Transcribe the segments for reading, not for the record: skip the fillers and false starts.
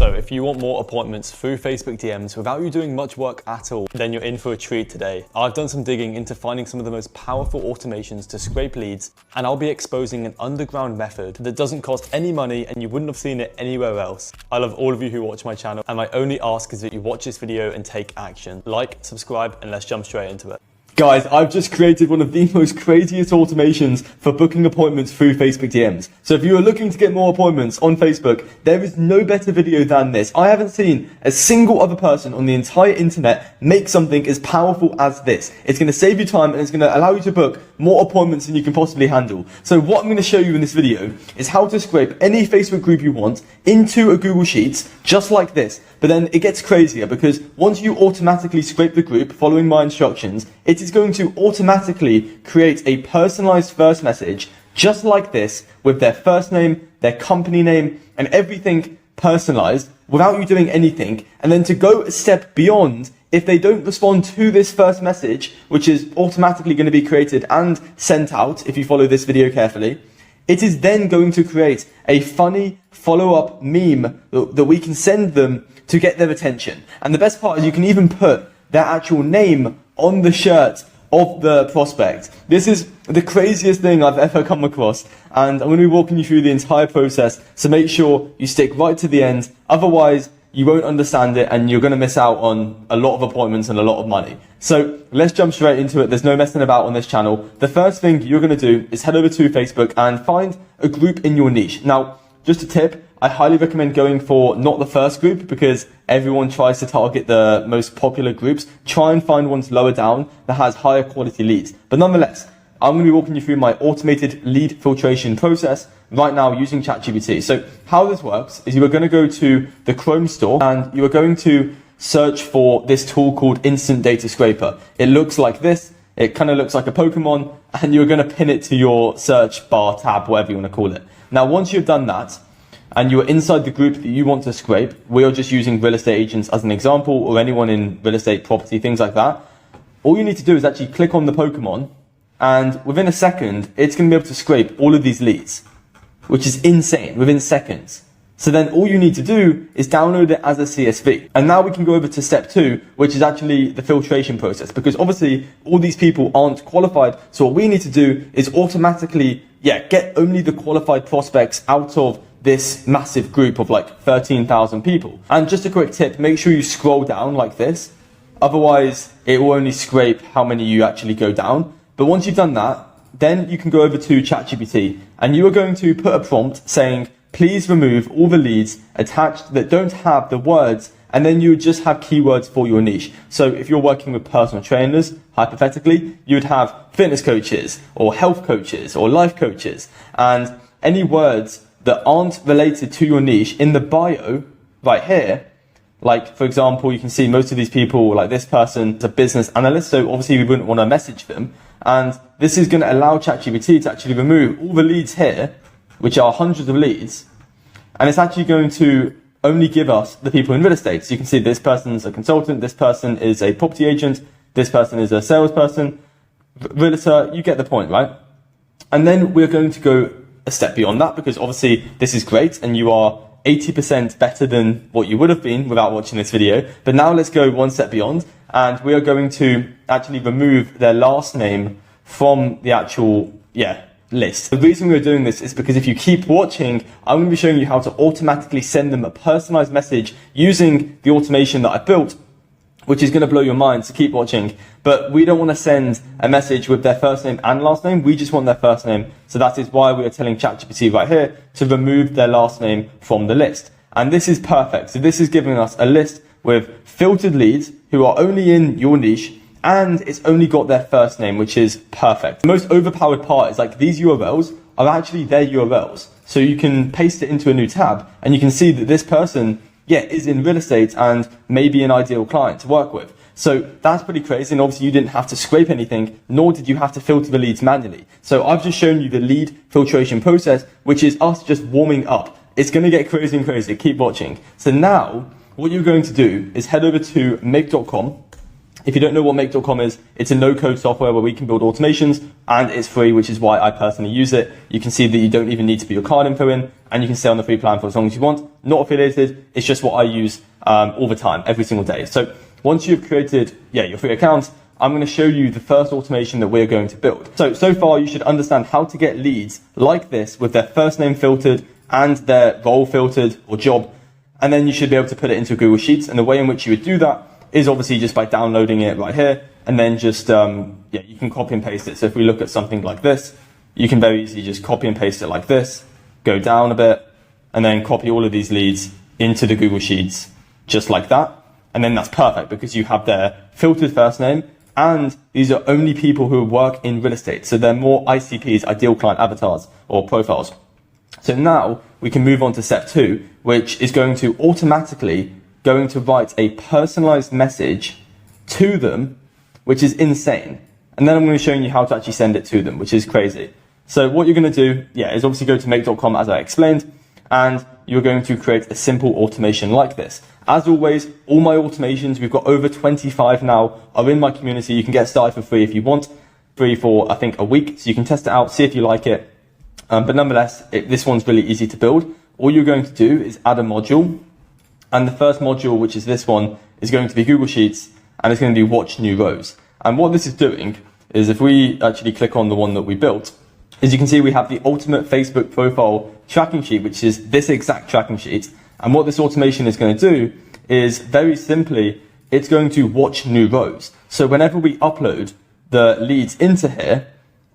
So if you want more appointments through Facebook DMs without you doing much work at all, then you're in for a treat today. I've done some digging into finding some of the most powerful automations to scrape leads, and I'll be exposing an underground method that doesn't cost any money and you wouldn't have seen it anywhere else. I love all of you who watch my channel, and my only ask is that you watch this video and take action. Like, subscribe, and let's jump straight into it. Guys, I've just created one of the most craziest automations for booking appointments through Facebook DMs. So if you are looking to get more appointments on Facebook, there is no better video than this. I haven't seen a single other person on the entire internet make something as powerful as this. It's going to save you time and it's going to allow you to book more appointments than you can possibly handle. So what I'm going to show you in this video is how to scrape any Facebook group you want into a Google Sheets, just like this. But then it gets crazier because once you automatically scrape the group following my instructions, it is going to automatically create a personalized first message just like this with their first name, their company name, and everything personalized without you doing anything. And then to go a step beyond, if they don't respond to this first message, which is automatically going to be created and sent out if you follow this video carefully, it is then going to create a funny follow-up meme that we can send them to get their attention. And the best part is you can even put their actual name on the shirt of the prospect. This is the craziest thing I've ever come across, and I'm going to be walking you through the entire process, so make sure you stick right to the end. Otherwise, you won't understand it and you're going to miss out on a lot of appointments and a lot of money. So let's jump straight into it. There's no messing about on this channel. The first thing you're going to do is head over to Facebook and find a group in your niche. Now, just a tip, I highly recommend going for not the first group because everyone tries to target the most popular groups. Try and find ones lower down that has higher quality leads. But nonetheless, I'm going to be walking you through my automated lead filtration process right now using ChatGPT. So how this works is you are going to go to the Chrome store and you are going to search for this tool called Instant Data Scraper. It looks like this. It kind of looks like a Pokemon, and you're going to pin it to your search bar tab, whatever you want to call it. Now, once you've done that, and you're inside the group that you want to scrape, we are just using real estate agents as an example, or anyone in real estate, property, things like that. All you need to do is actually click on the Pokemon, and within a second, it's going to be able to scrape all of these leads, which is insane, within seconds. So then all you need to do is download it as a CSV. And now we can go over to step 2, which is actually the filtration process, because obviously all these people aren't qualified. So what we need to do is automatically, get only the qualified prospects out of this massive group of like 13,000 people. And just a quick tip, make sure you scroll down like this. Otherwise, it will only scrape how many you actually go down. But once you've done that, then you can go over to ChatGPT and you are going to put a prompt saying, please remove all the leads attached that don't have the words, and then you would just have keywords for your niche. So if you're working with personal trainers, hypothetically, you would have fitness coaches or health coaches or life coaches, and any words that aren't related to your niche in the bio right here. Like, for example, you can see most of these people, like this person is a business analyst, so obviously we wouldn't want to message them. And this is going to allow ChatGPT to actually remove all the leads here, which are hundreds of leads. And it's actually going to only give us the people in real estate. So you can see this person's a consultant, this person is a property agent, this person is a salesperson, realtor, you get the point, right? And then we're going to go a step beyond that, because obviously this is great and you are 80% better than what you would have been without watching this video. But now let's go one step beyond, and we are going to actually remove their last name from the actual list. The reason we're doing this is because if you keep watching, I'm going to be showing you how to automatically send them a personalized message using the automation that I built, which is going to blow your mind, so keep watching. But we don't want to send a message with their first name and last name, we just want their first name. So that is why we are telling ChatGPT right here to remove their last name from the list. And this is perfect. So this is giving us a list with filtered leads who are only in your niche, and it's only got their first name, which is perfect. The most overpowered part is like these URLs are actually their URLs. So you can paste it into a new tab and you can see that this person is in real estate and maybe an ideal client to work with. So that's pretty crazy, and obviously you didn't have to scrape anything, nor did you have to filter the leads manually. So I've just shown you the lead filtration process, which is us just warming up. It's going to get crazy and crazy, keep watching. So now what you're going to do is head over to make.com. If you don't know what Make.com is, it's a no-code software where we can build automations, and it's free, which is why I personally use it. You can see that you don't even need to put your card info in, and you can stay on the free plan for as long as you want. Not affiliated, it's just what I use all the time, every single day. So once you've created your free account, I'm going to show you the first automation that we're going to build. So far you should understand how to get leads like this with their first name filtered and their role filtered or job, and then you should be able to put it into Google Sheets. And the way in which you would do that is obviously just by downloading it right here, and then just, you can copy and paste it. So if we look at something like this, you can very easily just copy and paste it like this, go down a bit, and then copy all of these leads into the Google Sheets, just like that. And then that's perfect because you have their filtered first name, and these are only people who work in real estate. So they're more ICPs, ideal client avatars or profiles. So now we can move on to step 2, which is going to automatically write a personalized message to them, which is insane. And then I'm going to show you how to actually send it to them, which is crazy. So what you're going to do, is obviously go to Make.com as I explained, and you're going to create a simple automation like this. As always, all my automations, we've got over 25 now, are in my community. You can get started for free if you want, free for I think a week, so you can test it out, see if you like it. But nonetheless, this one's really easy to build. All you're going to do is add a module. And the first module, which is this one, is going to be Google Sheets, and it's going to be watch new rows. And what this is doing is if we actually click on the one that we built, as you can see, we have the ultimate Facebook profile tracking sheet, which is this exact tracking sheet. And what this automation is going to do is very simply, it's going to watch new rows. So whenever we upload the leads into here,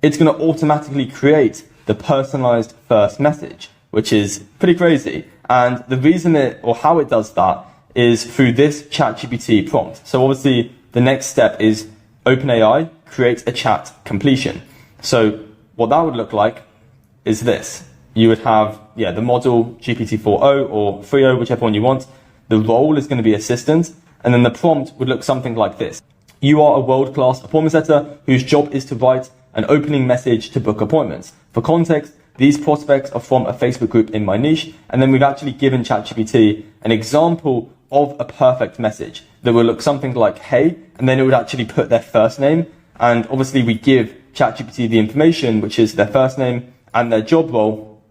it's going to automatically create the personalized first message, which is pretty crazy. And the reason how it does that is through this ChatGPT prompt. So obviously the next step is OpenAI creates a chat completion. So what that would look like is this. You would have, the model GPT-4o or 3o, whichever one you want. The role is going to be assistant. And then the prompt would look something like this. You are a world-class appointment setter whose job is to write an opening message to book appointments. For context, these prospects are from a Facebook group in my niche. And then we've actually given ChatGPT an example of a perfect message that will look something like, hey, and then it would actually put their first name. And obviously we give ChatGPT the information, which is their first name and their job role,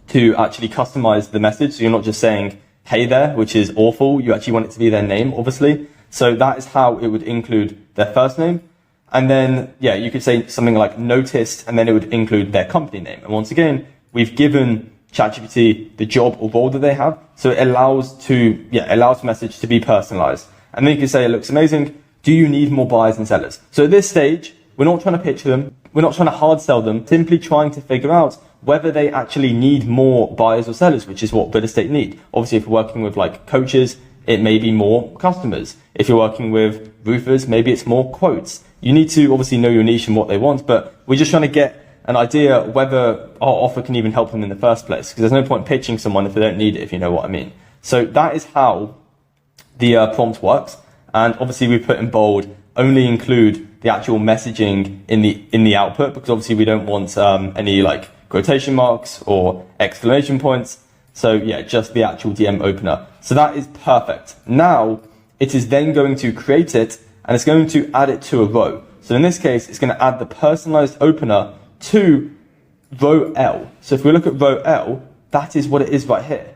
to actually customize the message. So you're not just saying, hey there, which is awful. You actually want it to be their name, obviously. So that is how it would include their first name. And then, you could say something like noticed, and then it would include their company name. And once again, we've given ChatGPT the job or role that they have. So it allows the message to be personalized. And then you can say, it looks amazing. Do you need more buyers and sellers? So at this stage, we're not trying to pitch them. We're not trying to hard sell them, simply trying to figure out whether they actually need more buyers or sellers, which is what real estate need. Obviously, if we're working with like coaches, it may be more customers. If you're working with roofers, maybe it's more quotes. You need to obviously know your niche and what they want, but we're just trying to get an idea whether our offer can even help them in the first place, because there's no point pitching someone if they don't need it, if you know what I mean. So that is how the prompt works. And obviously we put in bold, only include the actual messaging in the output, because obviously we don't want any like quotation marks or exclamation points. So just the actual DM opener. So that is perfect. Now it is then going to create it, and it's going to add it to a row. So in this case, it's going to add the personalized opener to row L. So if we look at row L, that is what it is right here,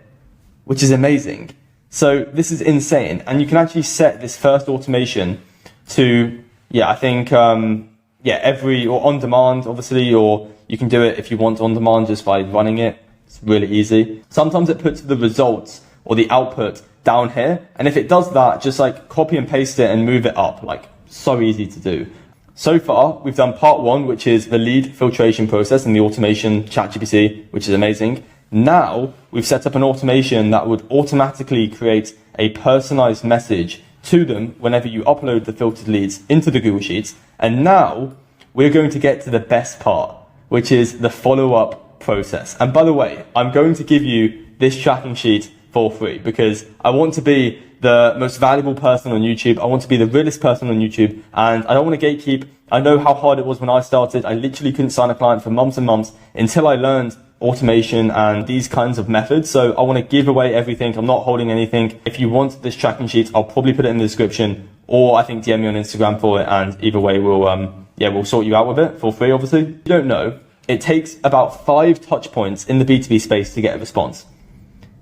which is amazing. So this is insane. And you can actually set this first automation to, I think, every, or on demand, obviously, or you can do it if you want on demand just by running it. It's really easy. Sometimes it puts the results or the output down here. And if it does that, just like copy and paste it and move it up, like so easy to do. So far, we've done part 1, which is the lead filtration process and the automation ChatGPT, which is amazing. Now we've set up an automation that would automatically create a personalized message to them whenever you upload the filtered leads into the Google Sheets. And now we're going to get to the best part, which is the follow-up process. And by the way, I'm going to give you this tracking sheet for free because I want to be the most valuable person on YouTube. I want to be the realest person on YouTube, and I don't want to gatekeep. I know how hard it was when I started. I literally couldn't sign a client for months and months until I learned automation and these kinds of methods. So I want to give away everything. I'm not holding anything. If you want this tracking sheet, I'll probably put it in the description, or I think DM me on Instagram for it. And either way, we'll sort you out with it for free, obviously. If you don't know, it takes about 5 touch points in the B2B space to get a response.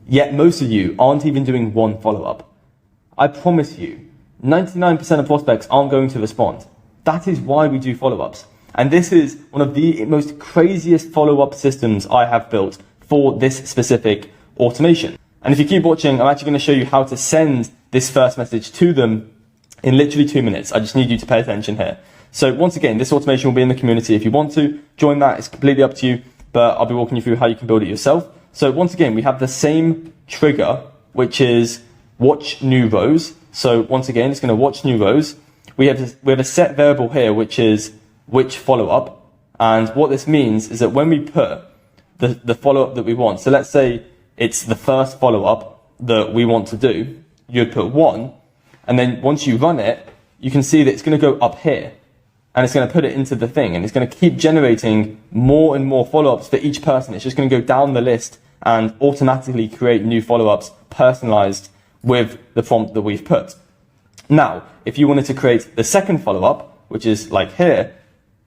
Yet most of you aren't even doing one follow-up. I promise you, 99% of prospects aren't going to respond. That is why we do follow-ups. And this is one of the most craziest follow-up systems I have built for this specific automation. And if you keep watching, I'm actually going to show you how to send this first message to them in literally 2 minutes. I just need you to pay attention here. So once again, this automation will be in the community. If you want to join that, it's completely up to you, but I'll be walking you through how you can build it yourself. So once again, we have the same trigger, which is watch new rows. So once again, it's going to watch new rows. We have a set variable here, which is which follow-up. And what this means is that when we put the follow-up that we want, so let's say it's the first follow-up that we want to do, you'd put 1, and then once you run it, you can see that it's going to go up here, and it's going to put it into the thing, and it's going to keep generating more and more follow-ups for each person. It's just going to go down the list and automatically create new follow-ups personalized with the prompt that we've put. Now, if you wanted to create the second follow-up, which is like here,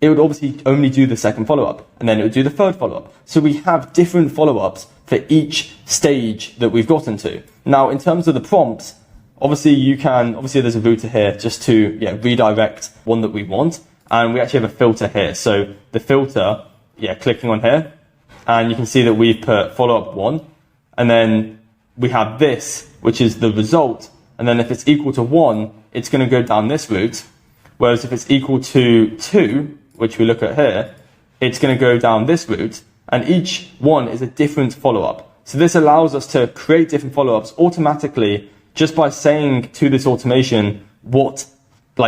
it would obviously only do the second follow-up, and then it would do the third follow-up. So we have different follow-ups for each stage that we've gotten to. Now, in terms of the prompts, obviously there's a router here just to redirect one that we want. And we actually have a filter here. So the filter, clicking on here, and you can see that we've put follow-up 1, and then we have this, which is the result. And then if it's equal to 1, it's going to go down this route. Whereas if it's equal to 2, which we look at here, it's going to go down this route. And each one is a different follow-up. So this allows us to create different follow-ups automatically just by saying to this automation what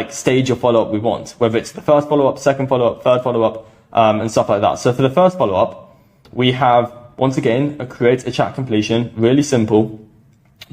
stage of follow-up we want, whether it's the first follow-up, second follow-up, third follow-up, and stuff like that. So for the first follow-up, we have, once again, create a chat completion, really simple.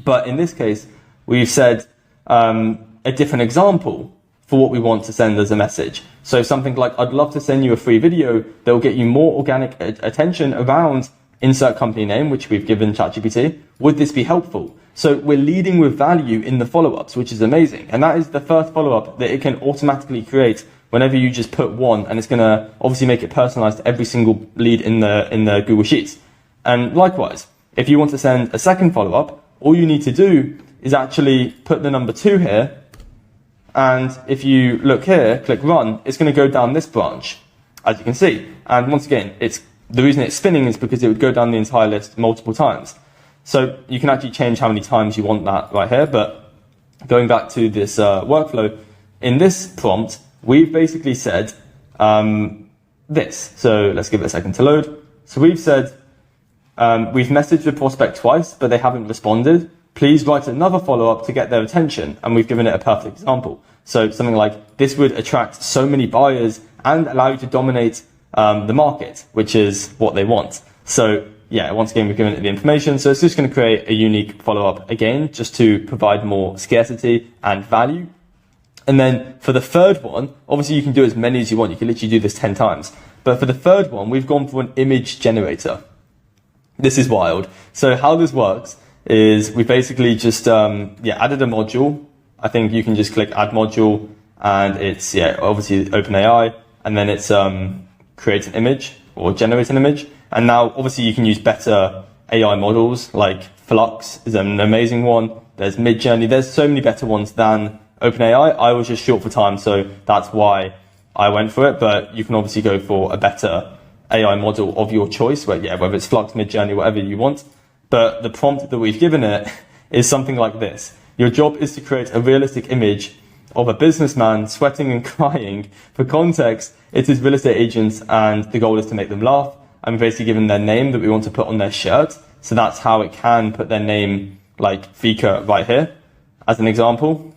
But in this case, we've said a different example for what we want to send as a message. So something like, I'd love to send you a free video that will get you more organic attention around insert company name, which we've given ChatGPT. Would this be helpful? So we're leading with value in the follow-ups, which is amazing. And that is the first follow-up that it can automatically create whenever you just put 1, and it's going to obviously make it personalized to every single lead in the Google Sheets. And likewise, if you want to send a second follow-up, all you need to do is actually put the number 2 here. And if you look here, click run, it's going to go down this branch, as you can see. And once again, the reason it's spinning is because it would go down the entire list multiple times. So you can actually change how many times you want that right here. But going back to this workflow, in this prompt, we've basically said this. So let's give it a second to load. So we've said, we've messaged the prospect twice, but they haven't responded. Please write another follow-up to get their attention. And we've given it a perfect example. So something like, this would attract so many buyers and allow you to dominate the market, which is what they want. So once again, we've given it the information. So it's just going to create a unique follow-up again, just to provide more scarcity and value. And then for the third one, obviously you can do as many as you want. You can literally do this 10 times. But for the third one, we've gone for an image generator. This is wild. So how this works is we basically just added a module. I think you can just click add module, and it's obviously OpenAI, and then it's create an image or generate an image. And now obviously you can use better AI models, like Flux is an amazing one. There's Midjourney. There's so many better ones than OpenAI. I was just short for time, so that's why I went for it. But you can obviously go for a better AI model of your choice, whether it's Flux, Midjourney, whatever you want. But the prompt that we've given it is something like this. Your job is to create a realistic image of a businessman sweating and crying. For context, it is real estate agents, and the goal is to make them laugh. I'm basically given their name that we want to put on their shirt. So that's how it can put their name, like Vika right here, as an example.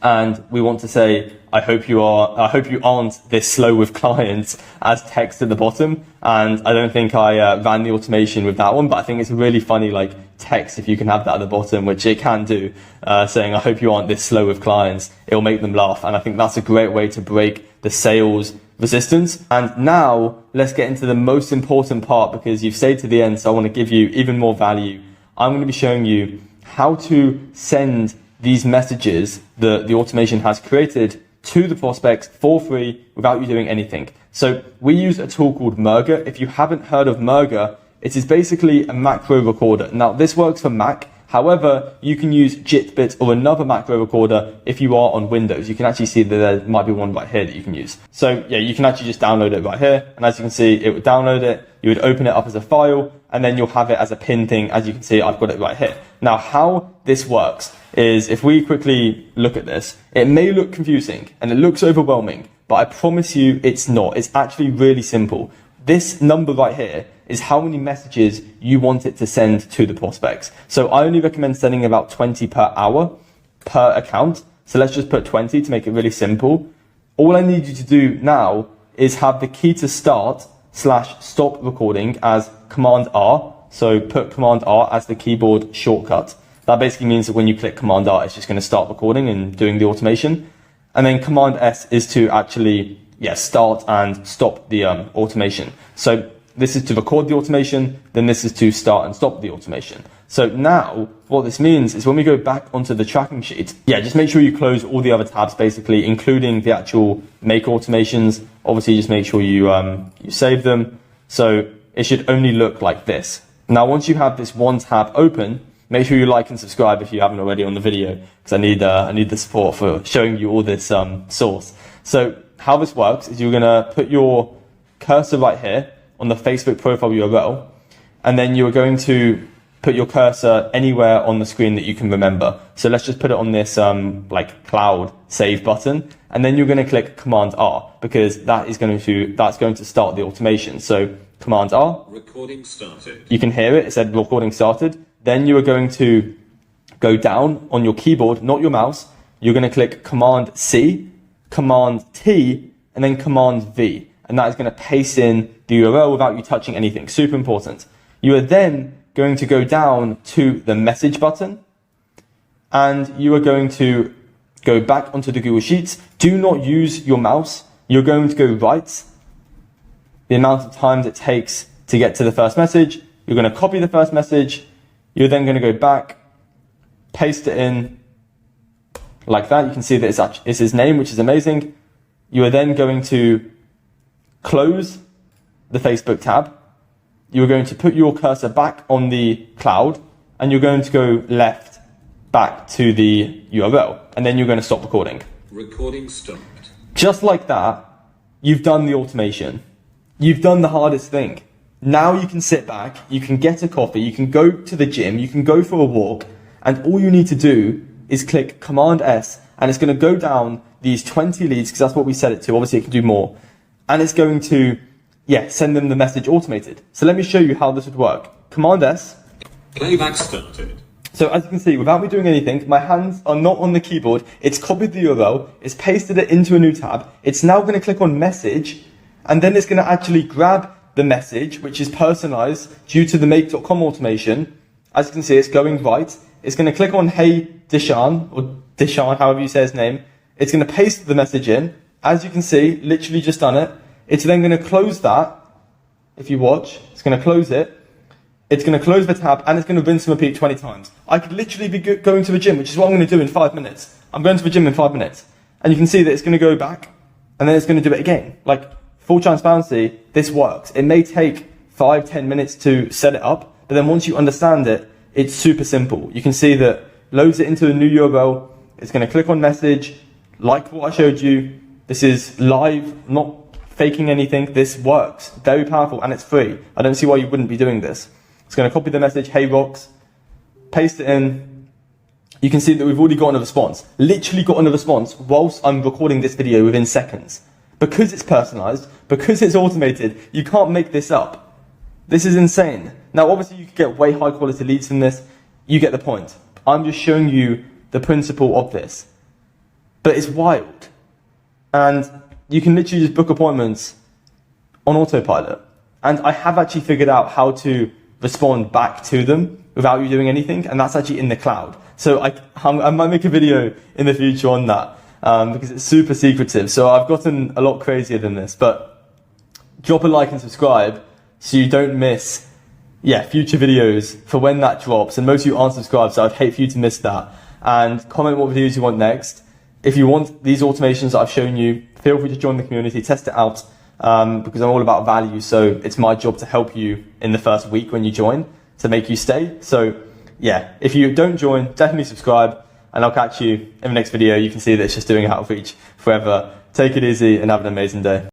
And we want to say, I hope you aren't this slow with clients, as text at the bottom. And I don't think I ran the automation with that one, but I think it's really funny, text, if you can have that at the bottom, which it can do, saying, I hope you aren't this slow with clients. It'll make them laugh. And I think that's a great way to break the sales resistance. And now let's get into the most important part, because you've stayed to the end, so I want to give you even more value. I'm going to be showing you how to send these messages that the automation has created to the prospects for free without you doing anything. So we use a tool called Murga. If you haven't heard of Murga, it is basically a macro recorder. Now this works for Mac. However, you can use Jitbit or another macro recorder if you are on Windows. You can actually see that there might be one right here that you can use. So yeah, you can actually just download it right here. And as you can see, it would download it. You would open it up as a file, and then you'll have it as a pin thing. As you can see, I've got it right here. Now, how this works is, if we quickly look at this, it may look confusing and it looks overwhelming, but I promise you it's not. It's actually really simple. This number right here is how many messages you want it to send to the prospects. So I only recommend sending about 20 per hour per account. So let's just put 20 to make it really simple. All I need you to do now is have the key to start / stop recording as Command R. So put Command R as the keyboard shortcut. That basically means that when you click Command R, it's just going to start recording and doing the automation. And then Command S is to actually, start and stop the automation. So this is to record the automation, then this is to start and stop the automation. So now what this means is when we go back onto the tracking sheet, just make sure you close all the other tabs, basically, including the actual make automations. Obviously, just make sure you save them. So it should only look like this. Now, once you have this one tab open, make sure you like and subscribe if you haven't already on the video, because I need the support for showing you all this source. So how this works is you're gonna put your cursor right here on the Facebook profile URL, and then you're going to put your cursor anywhere on the screen that you can remember. So let's just put it on this cloud save button, and then you're going to click Command R, because that's going to start the automation. So Command R. Recording started. You can hear it. It said recording started. Then you are going to go down on your keyboard, not your mouse. You're going to click Command C, Command T, and then Command V. And that is going to paste in the URL without you touching anything. Super important. You are then going to go down to the message button, and you are going to go back onto the Google Sheets. Do not use your mouse. You're going to go right the amount of time it takes to get to the first message. You're going to copy the first message. You're then going to go back, paste it in like that. You can see that it's his name, which is amazing. You are then going to close the Facebook tab. You're going to put your cursor back on the cloud, and you're going to go left back to the URL, and then you're going to stop recording. Recording stopped. Just like that, you've done the automation. You've done the hardest thing. Now you can sit back, you can get a coffee, you can go to the gym, you can go for a walk, and all you need to do is click Command S, and it's going to go down these 20 leads, because that's what we set it to. Obviously it can do more. And it's going to, send them the message automated. So let me show you how this would work. Command S. Playback started. So as you can see, without me doing anything, my hands are not on the keyboard. It's copied the URL, it's pasted it into a new tab. It's now going to click on message, and then it's going to actually grab the message, which is personalized due to the make.com automation. As you can see, it's going right. It's going to click on Hey Dishan, or Dishan, however you say his name. It's going to paste the message in. As you can see, literally just done it. It's then going to close that. If you watch, it's going to close it. It's going to close the tab, and it's going to rinse and repeat 20 times. I could literally be going to the gym, which is what I'm going to do in 5 minutes. I'm going to the gym in 5 minutes. And you can see that it's going to go back, and then it's going to do it again. Like, full transparency, this works. It may take 5-10 minutes to set it up, but then once you understand it, it's super simple. You can see that loads it into a new URL. It's going to click on message, like what I showed you. This is live, not faking anything. This works. Very powerful, and it's free. I don't see why you wouldn't be doing this. It's going to copy the message, Hey Rocks, paste it in. You can see that we've already gotten a response. Literally gotten a response whilst I'm recording this video within seconds. Because it's personalized, because it's automated, you can't make this up. This is insane. Now, obviously, you could get way high quality leads from this. You get the point. I'm just showing you the principle of this. But it's wild. And you can literally just book appointments on autopilot. And I have actually figured out how to respond back to them without you doing anything. And that's actually in the cloud. So I might make a video in the future on that. because it's super secretive. So I've gotten a lot crazier than this, but drop a like and subscribe so you don't miss future videos for when that drops. And most of you aren't subscribed, so I'd hate for you to miss that. And comment what videos you want next. If you want these automations that I've shown you, feel free to join the community, test it out, because I'm all about value. So it's my job to help you in the first week when you join to make you stay. So yeah, if you don't join, definitely subscribe, and I'll catch you in the next video. You can see that it's just doing outreach forever. Take it easy and have an amazing day.